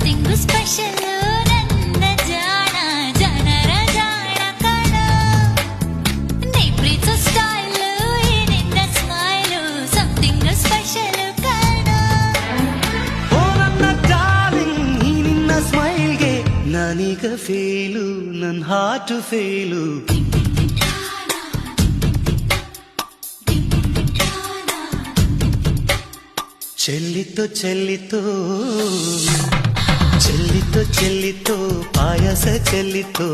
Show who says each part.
Speaker 1: something special ನನ್ನ ಜಾಣ ಜನರ ಜಾಣ ಕಣ ನೀ ಪ್ರೀತಿಸೋ ಸ್ಟೈಲ್ ನಿನ್ನ ಸ್ಮೈಲ್ ಸಮಥಿಂಗ್ ಸ್ಪೆಷಲ್ ಕಣ
Speaker 2: ಓ ನನ್ನ ಡಾರ್ಲಿಂಗ್ ಈ ನಿನ್ನ ಸ್ಮೈಲ್ಗೆ ನಾನೀಗ ಫೇಲು ನನ್ನ ಹಾರ್ಟ್ ಫೇಲು ಚೆಲ್ಲಿತು ಚೆಲ್ಲಿತು ಚೆಲ್ಲಿತು ಚೆಲ್ಲಿತು ಪಾಯಸ ಚೆಲ್ಲಿತು